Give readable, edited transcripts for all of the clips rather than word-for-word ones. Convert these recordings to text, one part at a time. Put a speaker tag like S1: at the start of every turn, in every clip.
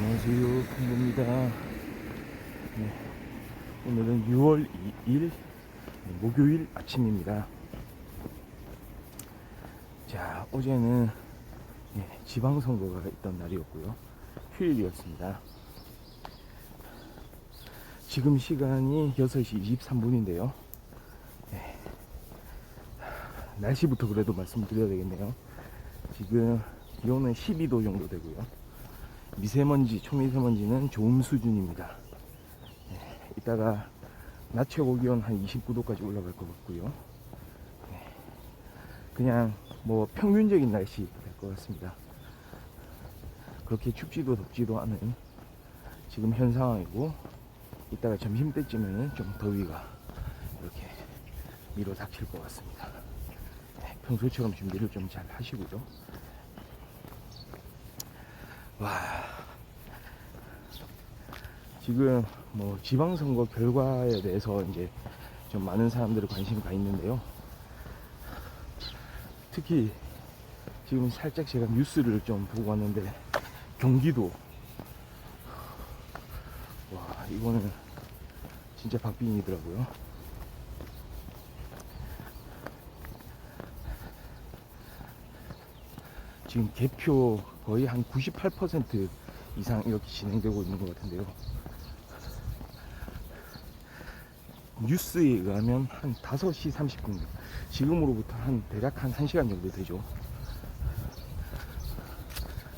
S1: 안녕하세요, 풍부입니다. 네, 오늘은 6월 2일 목요일 아침입니다. 자, 어제는 지방선거가 있던 날이었고요. 휴일이었습니다. 지금 시간이 6시 23분인데요. 날씨부터 그래도 말씀드려야 되겠네요. 지금 기온은 12도 정도 되고요. 미세먼지, 초미세먼지는 좋음 수준입니다. 이따가 낮 최고 기온 한 29도까지 올라갈 것 같고요. 그냥 뭐 평균적인 날씨 될 것 같습니다. 그렇게 춥지도 덥지도 않은 지금 현 상황이고, 이따가 점심때쯤에는 좀 더위가 이렇게 밀어 닥칠 것 같습니다. 평소처럼 준비를 좀 잘 하시고요. 와, 지금 뭐 지방선거 결과에 대해서 이제 좀 많은 사람들이 관심이 가 있는데요. 특히 지금 살짝 제가 뉴스를 좀 보고 왔는데, 경기도, 와, 이거는 진짜 박빙이더라고요. 지금 개표 거의 한 98% 이상 이렇게 진행되고 있는 것 같은데요. 뉴스에 의하면 한 5시 30분, 지금으로부터 한 대략 한 1시간 정도 되죠.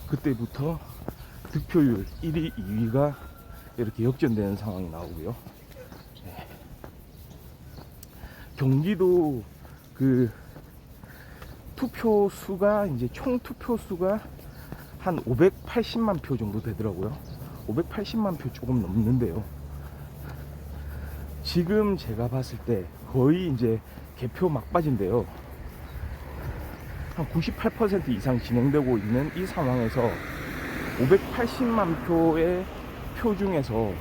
S1: 그때부터 득표율 1위, 2위가 이렇게 역전되는 상황이 나오고요. 경기도 그 투표 수가, 이제 총 투표 수가 한 580만 표 정도 되더라고요. 580만 표 조금 넘는데요. 지금 제가 봤을 때 거의 이제 개표 막바지인데요. 한 98% 이상 진행되고 있는 이 상황에서 580만 표의 표 중에서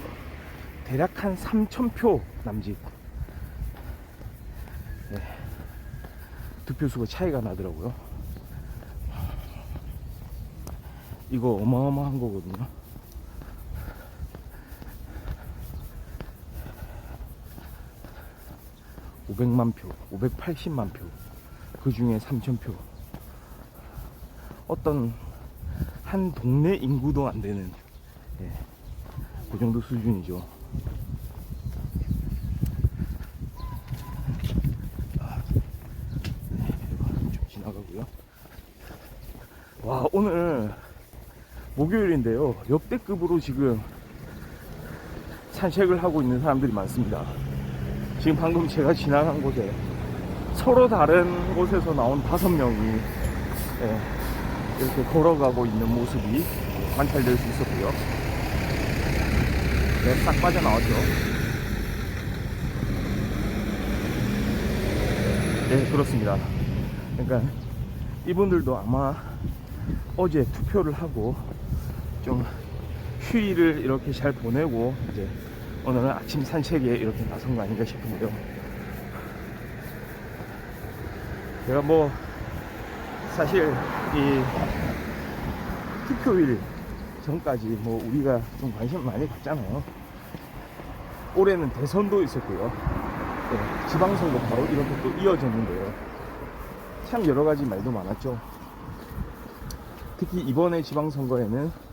S1: 대략 한 3,000표 남짓 득표수가 차이가 나더라고요. 이거 어마어마한 거거든요. (500만 표) (580만 표) 그 중에 3,000표. 어떤 한 동네 인구도 안 되는 그 정도 수준이죠. 좀 지나가고요. 와, 오늘 목요일인데요, 역대급으로 지금 산책을 하고 있는 사람들이 많습니다. 지금 방금 제가 지나간 곳에 서로 다른 곳에서 나온 5명이 이렇게 걸어가고 있는 모습이 관찰될 수 있었고요. 싹 빠져나왔죠. 네, 그렇습니다. 그러니까 이분들도 아마 어제 투표를 하고 좀 휴일을 이렇게 잘 보내고 이제 오늘은 아침 산책에 이렇게 나선 거 아닌가 싶은데요. 제가 뭐 사실 이 투표일 전까지 뭐 우리가 좀 관심 많이 갖잖아요. 올해는 대선도 있었고요. 지방선거 바로 이렇게 또 이어졌는데요. 참 여러 가지 말도 많았죠. 특히 이번에 지방선거에는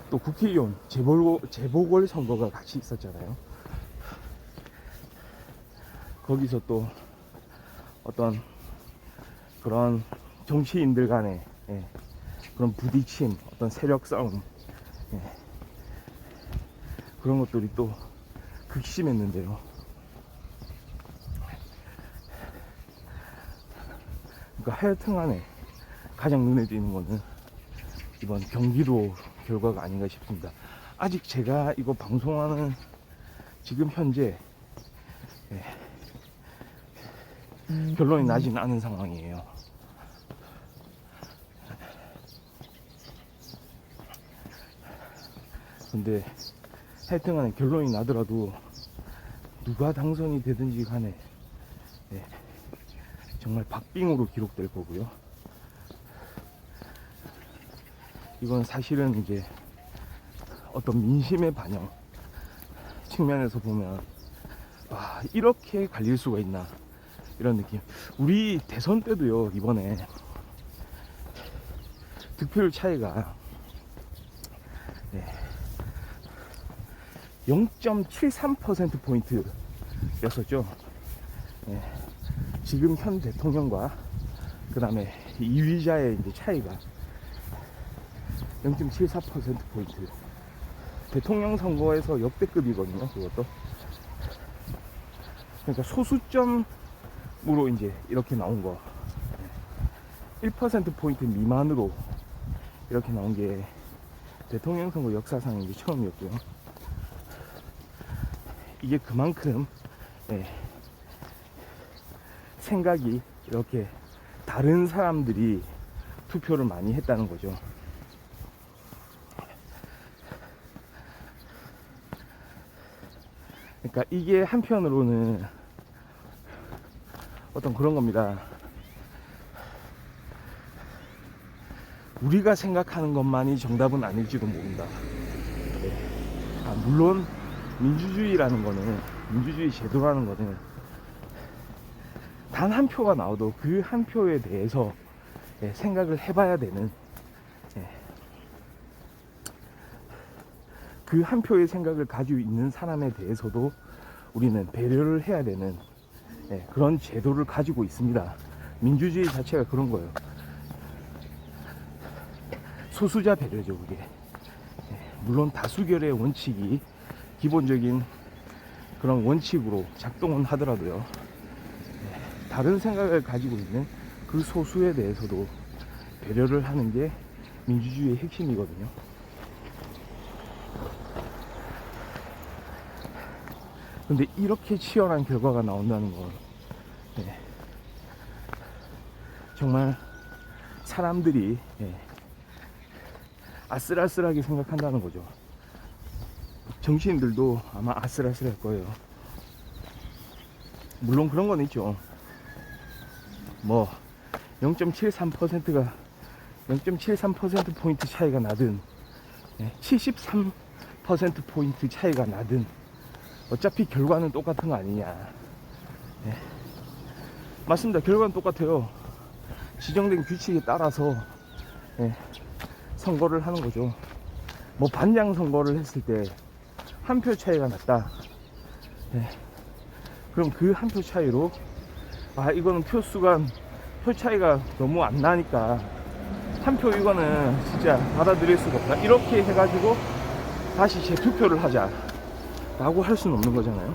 S1: 또 국회의원 재보궐선거가 같이 있었잖아요. 거기서 또 어떤 그런 정치인들 간의 그런 부딪힘, 어떤 세력 싸움, 그런 것들이 또 극심했는데요. 그러니까 하여튼간에 가장 눈에 띄는 거는 이번 경기도 결과가 아닌가 싶습니다. 아직 제가 이거 방송하는 지금 현재 결론이 나지는 않은 상황이에요. 근데 하여튼간에 결론이 나더라도 누가 당선이 되든지 간에 정말 박빙으로 기록될 거고요. 이건 사실은 이제 어떤 민심의 반영 측면에서 보면 와, 이렇게 갈릴 수가 있나 이런 느낌. 우리 대선 때도요, 이번에 득표율 차이가 0.73% 포인트였었죠. 지금 현 대통령과 그 다음에 이휘자의 이제 차이가 0.74% 포인트. 대통령 선거에서 역대급이거든요, 그것도. 그러니까 소수점으로 이제 이렇게 나온 거. 1% 포인트 미만으로 이렇게 나온 게 대통령 선거 역사상 이제 처음이었고요. 이게 그만큼 생각이 이렇게 다른 사람들이 투표를 많이 했다는 거죠. 그러니까 이게 한편으로는 어떤 그런 겁니다. 우리가 생각하는 것만이 정답은 아닐지도 모른다. 물론 민주주의라는 거는, 민주주의 제도라는 거는 단 한 표가 나와도 그 한 표에 대해서 생각을 해봐야 되는, 그 한 표의 생각을 가지고 있는 사람에 대해서도 우리는 배려를 해야 되는 그런 제도를 가지고 있습니다. 민주주의 자체가 그런 거예요. 소수자 배려죠, 그게. 물론 다수결의 원칙이 기본적인 그런 원칙으로 작동은 하더라도요, 다른 생각을 가지고 있는 그 소수에 대해서도 배려를 하는 게 민주주의의 핵심이거든요. 근데 이렇게 치열한 결과가 나온다는 건 정말 사람들이 아슬아슬하게 생각한다는 거죠. 정치인들도 아마 아슬아슬할 거예요. 물론 그런 건 있죠. 뭐 0.73%가 0.73% 포인트 차이가 나든 73% 포인트 차이가 나든 어차피 결과는 똑같은 거 아니냐. 맞습니다. 결과는 똑같아요. 지정된 규칙에 따라서 선거를 하는 거죠. 뭐 반장 선거를 했을 때 한 표 차이가 났다. 그럼 그 한 표 차이로 이거는 표 차이가 너무 안 나니까 한 표 이거는 진짜 받아들일 수가 없다. 이렇게 해가지고 다시 재투표를 하자 라고 할 수는 없는 거잖아요.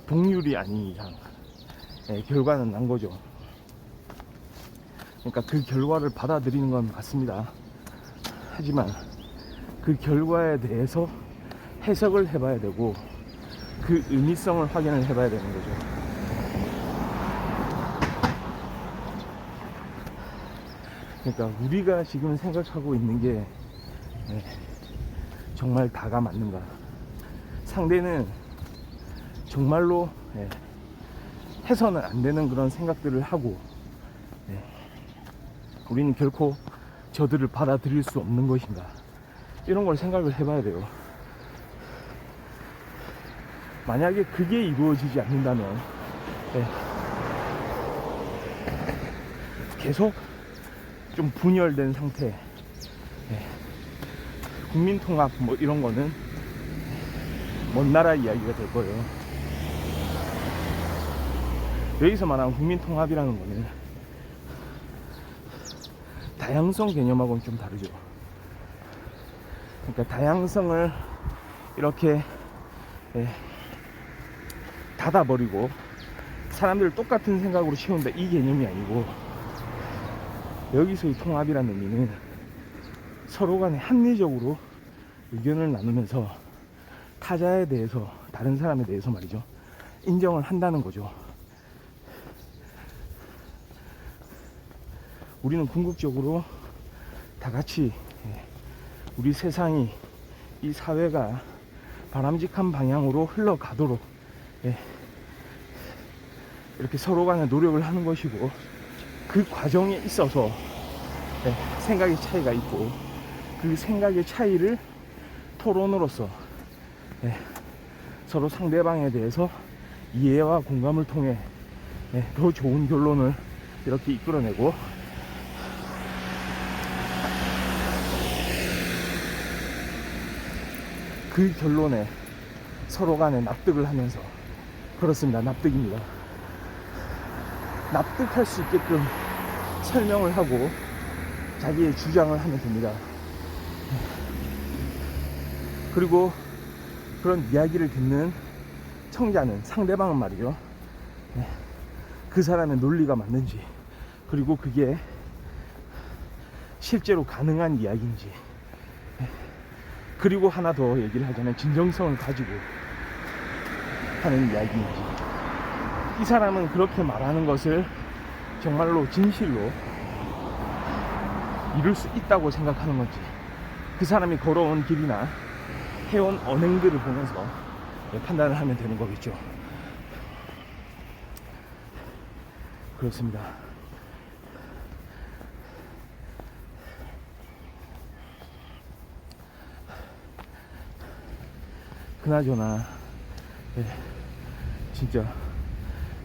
S1: 동률이 아닌 이상 결과는 난 거죠. 그러니까 그 결과를 받아들이는 건 맞습니다. 하지만 그 결과에 대해서 해석을 해봐야 되고 그 의미성을 확인을 해봐야 되는 거죠. 그러니까 우리가 지금 생각하고 있는 게 정말 다가 맞는가. 상대는 정말로 해서는 안 되는 그런 생각들을 하고 우리는 결코 저들을 받아들일 수 없는 것인가, 이런 걸 생각을 해봐야 돼요. 만약에 그게 이루어지지 않는다면 계속 좀 분열된 상태, 국민통합 뭐 이런 거는 먼 나라 이야기가 될 거예요. 여기서 말하는 국민통합이라는 거는 다양성 개념하고는 좀 다르죠. 그러니까 다양성을 이렇게 닫아버리고 사람들을 똑같은 생각으로 채운다, 이 개념이 아니고, 여기서의 통합이라는 의미는 서로 간에 합리적으로 의견을 나누면서 타자에 대해서, 다른 사람에 대해서 말이죠, 인정을 한다는 거죠. 우리는 궁극적으로 다 같이 우리 세상이, 이 사회가 바람직한 방향으로 흘러가도록 이렇게 서로 간에 노력을 하는 것이고, 그 과정에 있어서 생각의 차이가 있고, 그 생각의 차이를 토론으로서 서로 상대방에 대해서 이해와 공감을 통해 더 좋은 결론을 이렇게 이끌어내고, 그 결론에 서로 간에 납득을 하면서, 그렇습니다, 납득입니다. 납득할 수 있게끔 설명을 하고 자기의 주장을 하면 됩니다. 그리고 그런 이야기를 듣는 청자는, 상대방은 말이죠, 그 사람의 논리가 맞는지, 그리고 그게 실제로 가능한 이야기인지, 그리고 하나 더 얘기를 하자면 진정성을 가지고 하는 이야기인지, 이 사람은 그렇게 말하는 것을 정말로 진실로 이룰 수 있다고 생각하는 건지, 그 사람이 걸어온 길이나 해온 언행들을 보면서 판단을 하면 되는 거겠죠. 그렇습니다. 그나저나 진짜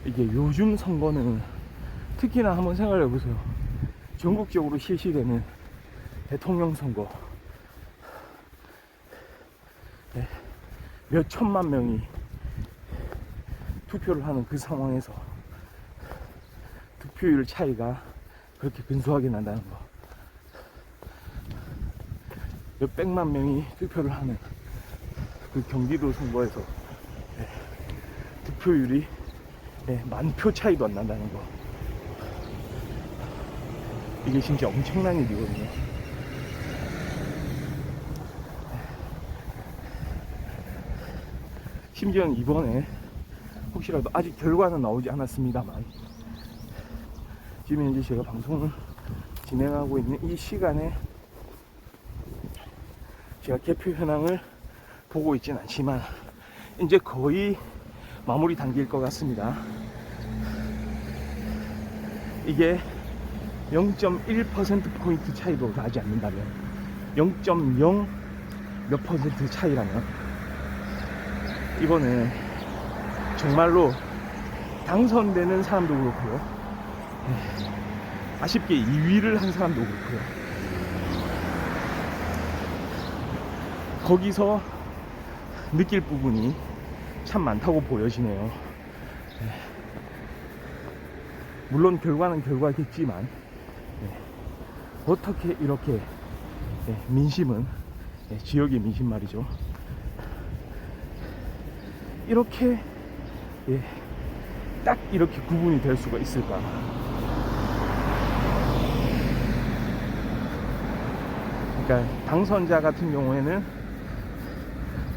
S1: 이게 요즘 선거는 특히나 한번 생각해 보세요. 전국적으로 실시되는 대통령 선거, 몇 천만 명이 투표를 하는 그 상황에서 득표율 차이가 그렇게 근소하게 난다는 거, 몇 백만 명이 투표를 하는 그 경기도 선거에서 득표율이 만 표 차이도 안 난다는 거, 이게 진짜 엄청난 일이거든요. 심지어는 이번에 혹시라도, 아직 결과는 나오지 않았습니다만, 지금 현재 제가 방송을 진행하고 있는 이 시간에 제가 개표 현황을 보고 있진 않지만 이제 거의 마무리 단계일 것 같습니다. 이게 0.1%포인트 차이도 나지 않는다면, 0.0 몇 퍼센트 차이라면, 이거는 정말로 당선되는 사람도 그렇고요, 아쉽게 2위를 한 사람도 그렇고요, 거기서 느낄 부분이 참 많다고 보여지네요. 물론 결과는 결과겠지만, 어떻게 이렇게 민심은, 지역의 민심 말이죠, 이렇게 딱 이렇게 구분이 될 수가 있을까. 그러니까 당선자 같은 경우에는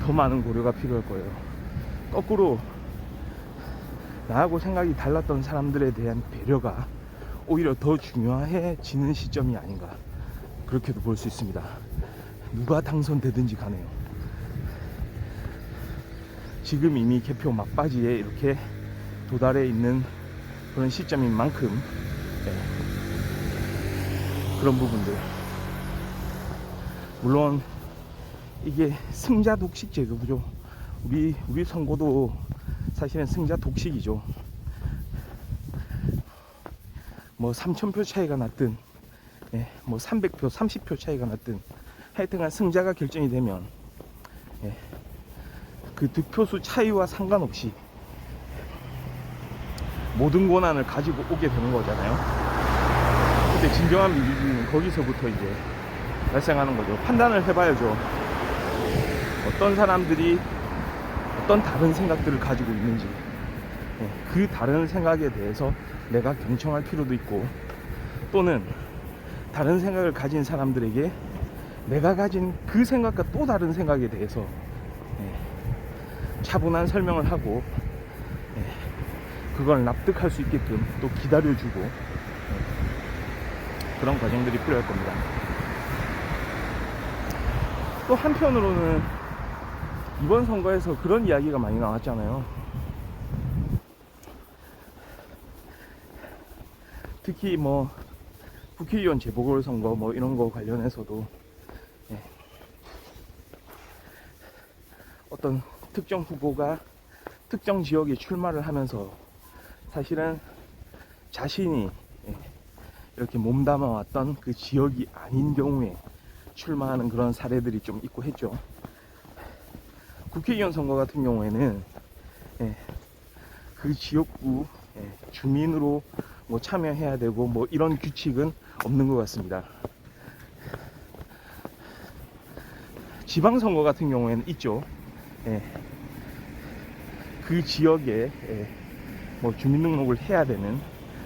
S1: 더 많은 고려가 필요할 거예요. 거꾸로 나하고 생각이 달랐던 사람들에 대한 배려가 오히려 더 중요해지는 시점이 아닌가, 그렇게도 볼 수 있습니다. 누가 당선되든지 간에요. 지금 이미 개표 막바지에 이렇게 도달해 있는 그런 시점인 만큼 그런 부분들, 물론 이게 승자 독식 제도죠. 우리 선거도 사실은 승자 독식이죠. 뭐 3,000표 차이가 났든 뭐 300표 30표 차이가 났든 하여튼간 승자가 결정이 되면 그 득표수 차이와 상관없이 모든 권한을 가지고 오게 되는 거잖아요. 근데 진정한 민주주의는 거기서부터 이제 발생하는 거죠. 판단을 해봐야죠. 어떤 사람들이 어떤 다른 생각들을 가지고 있는지, 그 다른 생각에 대해서 내가 경청할 필요도 있고, 또는 다른 생각을 가진 사람들에게 내가 가진 그 생각과 또 다른 생각에 대해서 차분한 설명을 하고 그걸 납득할 수 있게끔 또 기다려주고, 그런 과정들이 필요할 겁니다. 또 한편으로는 이번 선거에서 그런 이야기가 많이 나왔잖아요. 특히 뭐 국회의원 재보궐선거 뭐 이런 거 관련해서도 예, 어떤 특정 후보가 특정 지역에 출마를 하면서 사실은 자신이 예, 이렇게 몸담아 왔던 그 지역이 아닌 경우에 출마하는 그런 사례들이 좀 있고 했죠. 국회의원 선거 같은 경우에는 예, 그 지역구 예, 주민으로 뭐 참여해야 되고 뭐 이런 규칙은 없는 것 같습니다. 지방선거 같은 경우에는 있죠. 예, 그 지역에 예, 뭐 주민등록을 해야 되는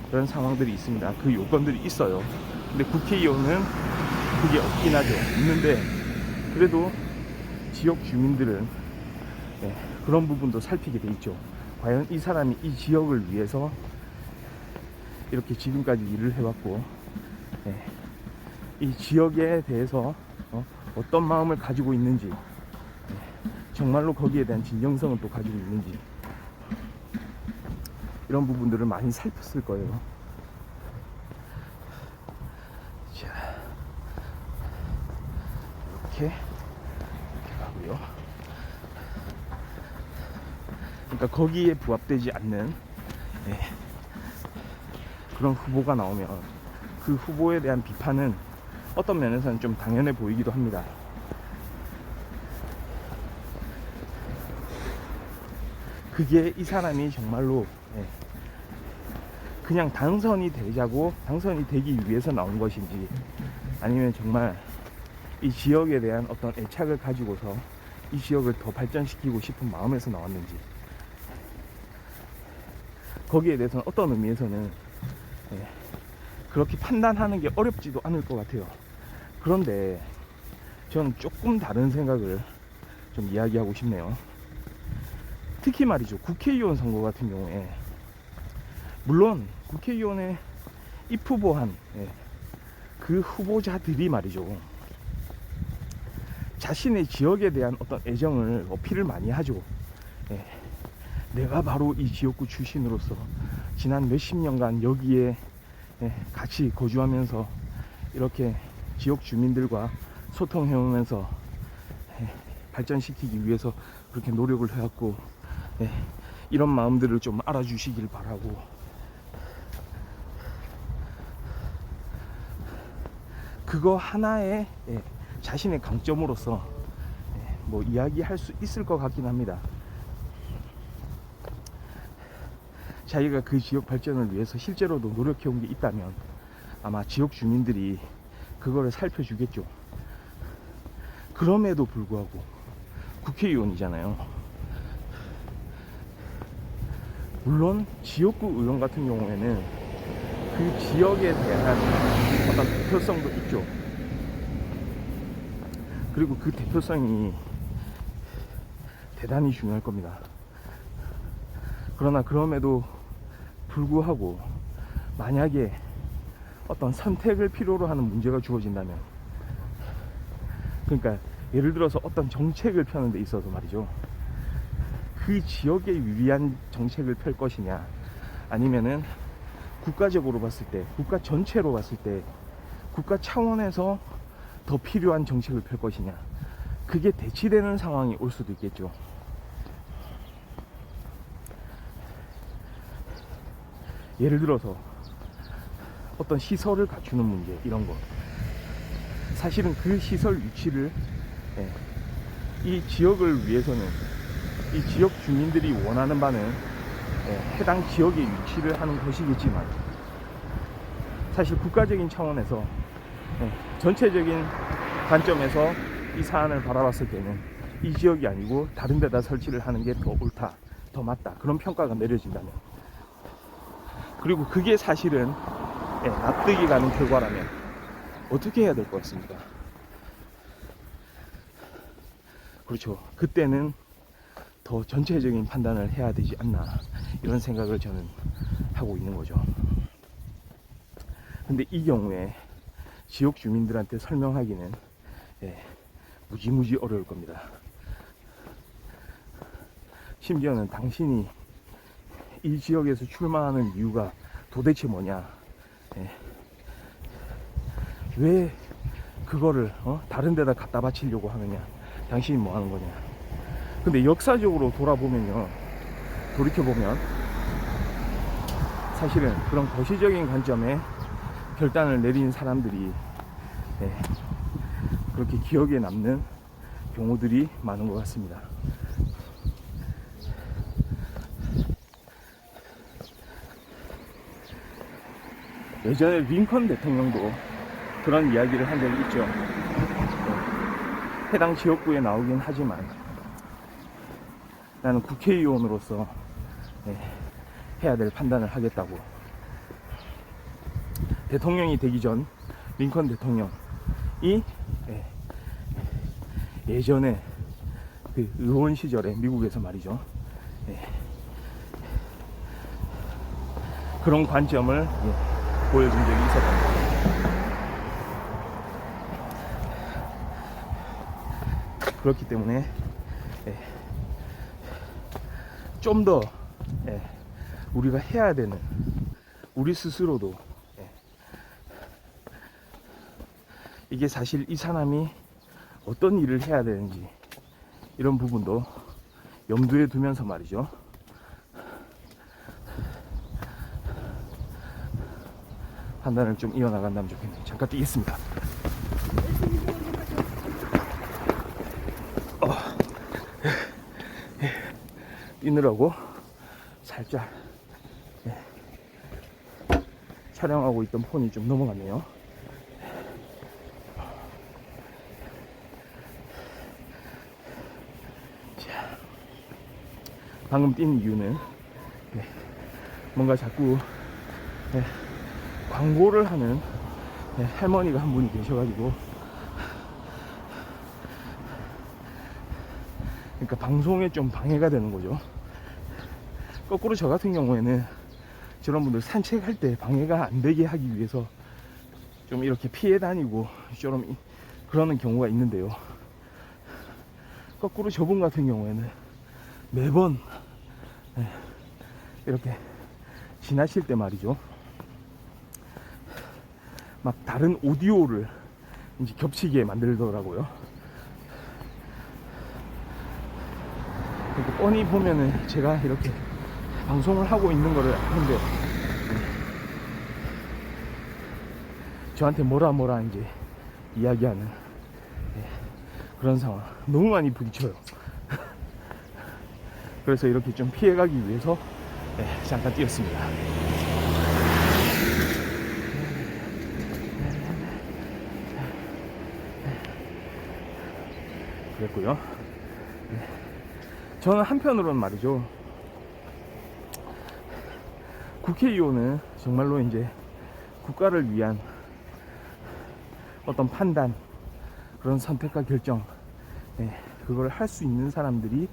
S1: 그런 상황들이 있습니다. 그 요건들이 있어요. 근데 국회의원은 그게 없긴 하죠. 있는데 그래도 지역 주민들은 예, 그런 부분도 살피게 돼 있죠. 과연 이 사람이 이 지역을 위해서 이렇게 지금까지 일을 해왔고 예, 이 지역에 대해서 어떤 마음을 가지고 있는지 예, 정말로 거기에 대한 진정성을 또 가지고 있는지 이런 부분들을 많이 살폈을 거예요. 자, 이렇게 가고요. 그러니까 거기에 부합되지 않는 예, 그런 후보가 나오면 그 후보에 대한 비판은 어떤 면에서는 좀 당연해 보이기도 합니다. 그게 이 사람이 정말로 예, 그냥 당선이 되자고 당선이 되기 위해서 나온 것인지 아니면 정말 이 지역에 대한 어떤 애착을 가지고서 이 지역을 더 발전시키고 싶은 마음에서 나왔는지 거기에 대해서는 어떤 의미에서는 예, 그렇게 판단하는 게 어렵지도 않을 것 같아요. 그런데 저는 조금 다른 생각을 좀 이야기하고 싶네요. 특히 말이죠, 국회의원 선거 같은 경우에 물론 국회의원에 입후보한 예, 그 후보자들이 말이죠 자신의 지역에 대한 어떤 애정을 어필을 많이 하죠. 예, 내가 바로 이 지역구 출신으로서 지난 몇십 년간 여기에 예, 같이 거주하면서 이렇게 지역 주민들과 소통해오면서 예, 발전시키기 위해서 그렇게 노력을 해왔고 예, 이런 마음들을 좀 알아주시길 바라고 그거 하나의 예, 자신의 강점으로서 예, 뭐 이야기할 수 있을 것 같긴 합니다. 자기가 그 지역 발전을 위해서 실제로도 노력해온 게 있다면 아마 지역 주민들이 그거를 살펴주겠죠. 그럼에도 불구하고 국회의원이잖아요. 물론 지역구 의원 같은 경우에는 그 지역에 대한 어떤 대표성도 있죠. 그리고 그 대표성이 대단히 중요할 겁니다. 그러나 그럼에도 불구하고 만약에 어떤 선택을 필요로 하는 문제가 주어진다면 그러니까 예를 들어서 어떤 정책을 펴는 데 있어서 말이죠 그 지역에 유리한 정책을 펼 것이냐 아니면은 국가적으로 봤을 때 국가 전체로 봤을 때 국가 차원에서 더 필요한 정책을 펼 것이냐 그게 대치되는 상황이 올 수도 있겠죠. 예를 들어서 어떤 시설을 갖추는 문제 이런 거 사실은 그 시설 위치를 예, 이 지역을 위해서는 이 지역 주민들이 원하는 바는 예, 해당 지역에 위치를 하는 것이겠지만 사실 국가적인 차원에서 예, 전체적인 관점에서 이 사안을 바라봤을 때는 이 지역이 아니고 다른 데다 설치를 하는 게 더 옳다 더 맞다 그런 평가가 내려진다면 그리고 그게 사실은 예, 납득이 가는 결과라면 어떻게 해야 될 것 같습니까? 그렇죠. 그때는 더 전체적인 판단을 해야 되지 않나 이런 생각을 저는 하고 있는 거죠. 근데 이 경우에 지역 주민들한테 설명하기는 예, 무지무지 어려울 겁니다. 심지어는 당신이 이 지역에서 출마하는 이유가 도대체 뭐냐 예. 왜 그거를 다른 데다 갖다 바치려고 하느냐, 당신이 뭐 하는 거냐. 근데 역사적으로 돌아보면요, 돌이켜보면 사실은 그런 거시적인 관점에 결단을 내린 사람들이 그렇게 기억에 남는 경우들이 많은 것 같습니다. 예전에 링컨 대통령도 그런 이야기를 한 적이 있죠. 해당 지역구에 나오긴 하지만 나는 국회의원으로서 해야 될 판단을 하겠다고. 대통령이 되기 전 링컨 대통령이 예전에 그 의원 시절에 미국에서 말이죠, 그런 관점을 보여준 적이 있었답니다. 그렇기 때문에 좀 더 우리가 해야 되는, 우리 스스로도 이게 사실 이 사람이 어떤 일을 해야 되는지 이런 부분도 염두에 두면서 말이죠, 판단을 좀 이어나간다면 좋겠네요. 잠깐 뛰겠습니다. 뛰느라고 살짝 촬영하고 있던 폰이 좀 넘어갔네요. 자, 방금 뛴 이유는 뭔가 자꾸 광고를 하는 할머니가 한 분이 계셔가지고, 그러니까 방송에 좀 방해가 되는 거죠. 거꾸로 저 같은 경우에는 저런 분들 산책할 때 방해가 안 되게 하기 위해서 좀 이렇게 피해 다니고 좀 그러는 경우가 있는데요, 거꾸로 저분 같은 경우에는 매번 이렇게 지나칠 때 말이죠, 막 다른 오디오를 이제 겹치게 만들더라고요. 그러니까 뻔히 보면은 제가 이렇게 방송을 하고 있는 거를 아는데 저한테 뭐라 이제 이야기하는 그런 상황 너무 많이 부딪혀요. 그래서 이렇게 좀 피해가기 위해서 잠깐 뛰었습니다. 그랬고요. 저는 한편으로는 말이죠, 국회의원은 정말로 이제 국가를 위한 어떤 판단, 그런 선택과 결정, 그걸 할 수 있는 사람들이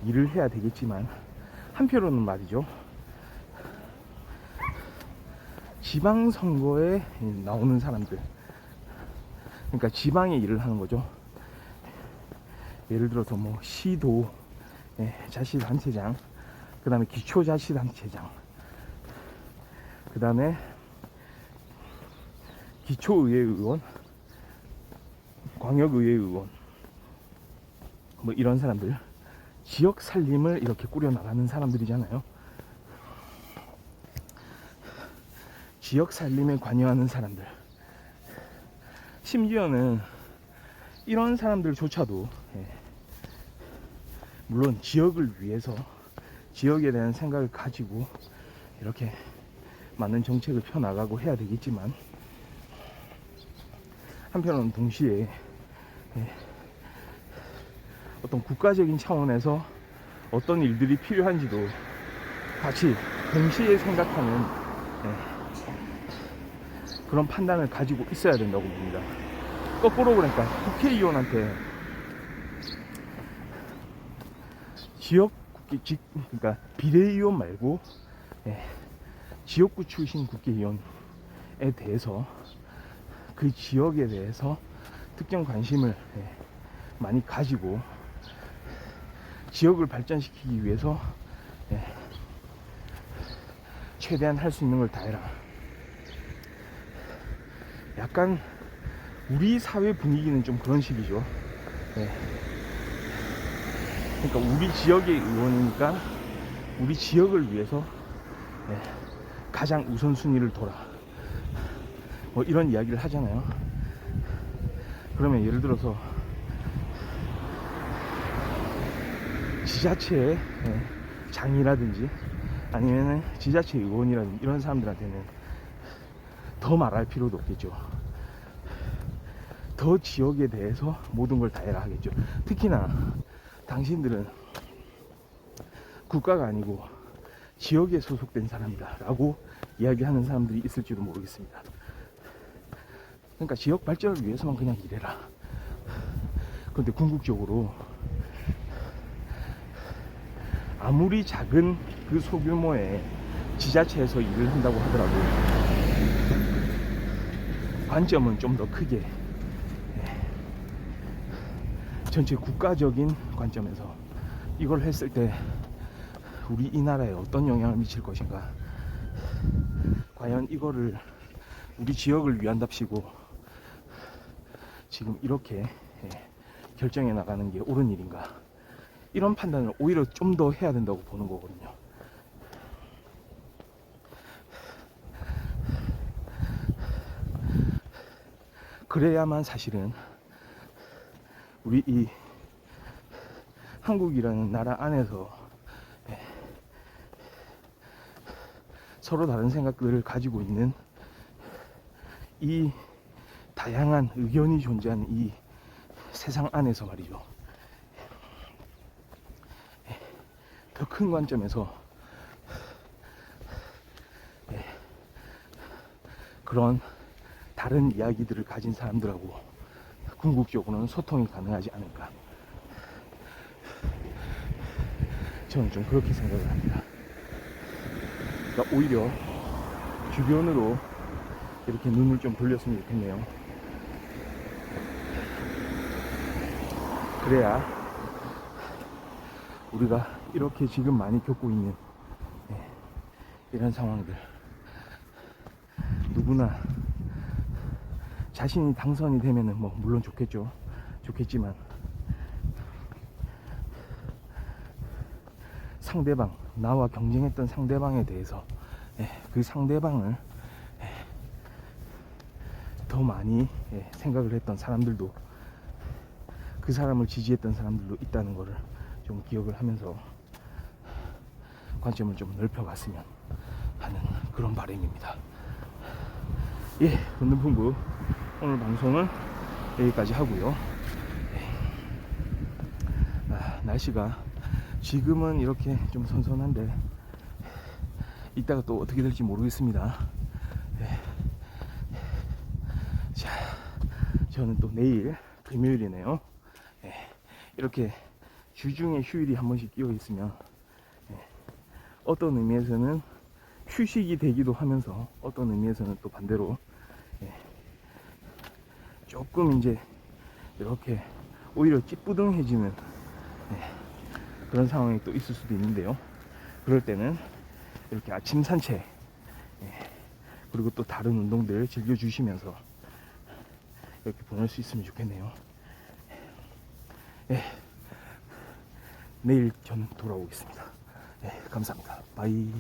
S1: 일을 해야 되겠지만, 한편으로는 말이죠, 지방선거에 나오는 사람들, 그러니까 지방의 일을 하는 거죠. 예를 들어서 뭐 시도 자치단체장, 그 다음에 기초자치단체장, 그 다음에 기초의회의원, 광역의회의원, 뭐 이런 사람들, 지역 살림을 이렇게 꾸려나가는 사람들이잖아요. 지역 살림에 관여하는 사람들, 심지어는 이런 사람들조차도 물론 지역을 위해서, 지역에 대한 생각을 가지고 이렇게 많은 정책을 펴나가고 해야 되겠지만, 한편으로는 동시에 어떤 국가적인 차원에서 어떤 일들이 필요한지도 같이 동시에 생각하는 그런 판단을 가지고 있어야 된다고 봅니다. 거꾸로 그러니까 국회의원한테 그러니까 비례의원 말고 지역구 출신 국회의원에 대해서, 그 지역에 대해서 특정 관심을 많이 가지고 지역을 발전시키기 위해서 최대한 할 수 있는 걸 다 해라, 약간 우리 사회 분위기는 좀 그런 식이죠. 네. 그러니까 우리 지역의 의원이니까 우리 지역을 위해서 네, 가장 우선순위를 둬라, 뭐 이런 이야기를 하잖아요. 그러면 예를 들어서 지자체의 장이라든지 아니면 지자체 의원이라든지 이런 사람들한테는 더 말할 필요도 없겠죠. 더 지역에 대해서 모든 걸 다 해라 하겠죠. 특히나 당신들은 국가가 아니고 지역에 소속된 사람이다 라고 이야기하는 사람들이 있을지도 모르겠습니다. 그러니까 지역 발전을 위해서만 그냥 일해라. 그런데 궁극적으로 아무리 작은 그 소규모의 지자체에서 일을 한다고 하더라도 관점은 좀 더 크게 전체 국가적인 관점에서 이걸 했을 때 우리 이 나라에 어떤 영향을 미칠 것인가, 과연 이거를 우리 지역을 위한답시고 지금 이렇게 결정해 나가는 게 옳은 일인가, 이런 판단을 오히려 좀 더 해야 된다고 보는 거거든요. 그래야만 사실은 우리 이 한국이라는 나라 안에서 서로 다른 생각들을 가지고 있는 이 다양한 의견이 존재하는 이 세상 안에서 말이죠, 더 큰 관점에서 그런 다른 이야기들을 가진 사람들하고 궁극적으로는 소통이 가능하지 않을까, 저는 좀 그렇게 생각을 합니다. 그러니까 오히려 주변으로 이렇게 눈을 좀 돌렸으면 좋겠네요. 그래야 우리가 이렇게 지금 많이 겪고 있는 이런 상황들, 누구나 자신이 당선이 되면은 뭐 물론 좋겠지만 상대방, 나와 경쟁했던 상대방에 대해서 그 상대방을 더 많이 생각을 했던 사람들도, 그 사람을 지지했던 사람들도 있다는 것을 좀 기억을 하면서 관점을 좀 넓혀갔으면 하는 그런 바람입니다. 예, 런던풍부 오늘 방송은 여기까지 하고요. 날씨가 지금은 이렇게 좀 선선한데 이따가 또 어떻게 될지 모르겠습니다. 자, 저는 또 내일 금요일이네요. 이렇게 주중에 휴일이 한 번씩 끼어 있으면 어떤 의미에서는 휴식이 되기도 하면서 어떤 의미에서는 또 반대로 조금 이제 이렇게 오히려 찌뿌둥해지는 그런 상황이 또 있을 수도 있는데요. 그럴 때는 이렇게 아침 산책 그리고 또 다른 운동들 즐겨주시면서 이렇게 보낼 수 있으면 좋겠네요. 내일 저는 돌아오겠습니다. 감사합니다. 바이.